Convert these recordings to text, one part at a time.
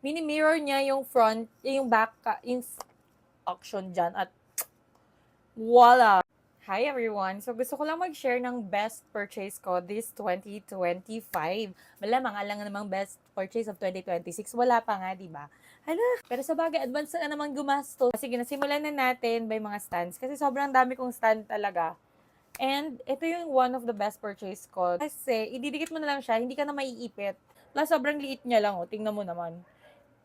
Mini mirror niya yung front, yung back, yung auction dyan at voila! Hi everyone! So gusto ko lang mag-share ng best purchase ko this 2025. Malamang alang namang best purchase of 2026. Wala pa nga, di ba? Hala, pero sa bagay, advance na naman gumasto. Sige, nasimulan na natin by mga stands. Kasi sobrang dami kong stand talaga. And ito yung one of the best purchase ko. Kasi ididikit mo na lang siya, hindi ka na maiipit. Plus, sobrang liit niya lang, oh. Tingnan mo naman.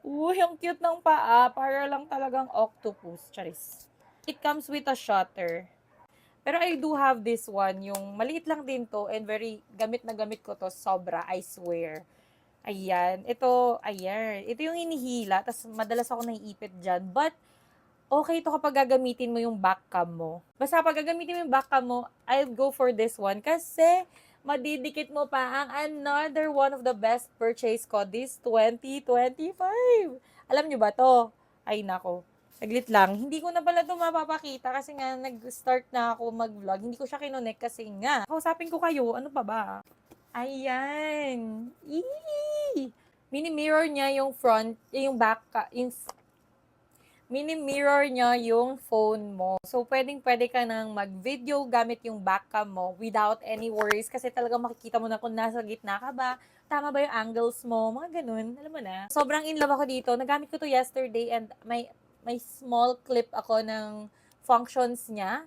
Uy, ang cute ng paa. Para lang talagang octopus. Charis. It comes with a shutter. Pero I do have this one, yung maliit lang din to and very gamit na gamit ko to sobra, I swear. Ayan, ito, ayan. Ito yung hinihila, tas madalas ako naiipit dyan. But, okay to kapag gagamitin mo yung back cam mo. Basta kapag gagamitin mo yung back cam mo, I'll go for this one kasi madidikit mo pa ang another one of the best purchase ko this 2025. Alam nyo ba to? Ay nako. Saglit lang. Hindi ko na pala ito mapapakita kasi nga nag-start na ako mag-vlog. Hindi ko siya kinonek kasi nga. Kausapin ko kayo. Ano pa ba? Ayan. Eee! Mini mirror niya yung front, yung back, yung mini mirror niya yung phone mo. So, pwedeng-pwede ka nang mag-video gamit yung back cam mo without any worries kasi talagang makikita mo na kung nasa gitna ka ba, tama ba yung angles mo, mga ganun, alam mo na. Sobrang in love ako dito. Nagamit ko to yesterday and may small clip ako ng functions niya.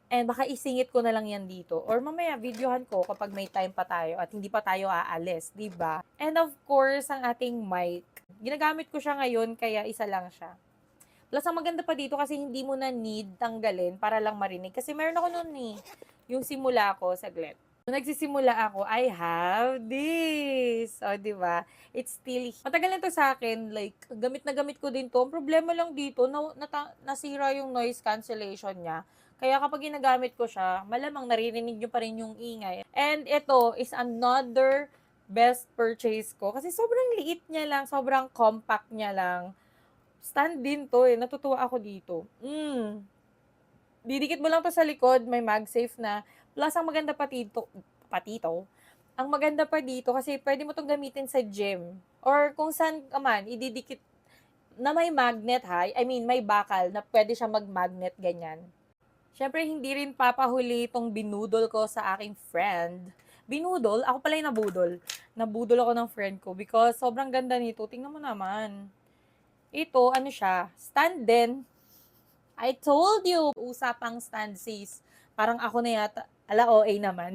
And baka isingit ko na lang yan dito. Or mamaya, videohan ko kapag may time pa tayo at hindi pa tayo aalis, di ba? And of course, ang ating mic. Ginagamit ko siya ngayon, kaya isa lang siya. Plus, ang maganda pa dito kasi hindi mo na need tanggalin para lang marinig. Kasi meron ako noon eh, yung simula ko, saglit. Nung nagsisimula ako, I have this. O, di ba? It's still, matagal na to sa akin. Like, gamit na gamit ko din to. Ang problema lang dito, nasira yung noise cancellation niya. Kaya kapag ginagamit ko siya, malamang naririnig nyo pa rin yung ingay. And ito is another best purchase ko. Kasi sobrang liit niya lang, sobrang compact niya lang. Stand din 'to, eh, natutuwa ako dito. Didikit mo lang 'to sa likod, may MagSafe na. Plus ang maganda pa dito, ang maganda pa dito kasi pwede mo 'tong gamitin sa gym or kung saan ka man ididikit na may magnet ha, I mean may bakal na pwede siya mag-magnet, ganyan. Siyempre hindi rin papahuli itong binudol ko sa aking friend. Binudol? Ako pala yung nabudol. Nabudol ako ng friend ko because sobrang ganda nito. Tingnan mo naman. Ito, ano siya, stand din. I told you, usapang stand sis. Parang ako na yata, ala OA naman.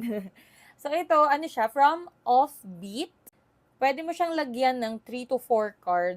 So ito, ano siya, from Offbeat. Pwede mo siyang lagyan ng 3 to 4 cards.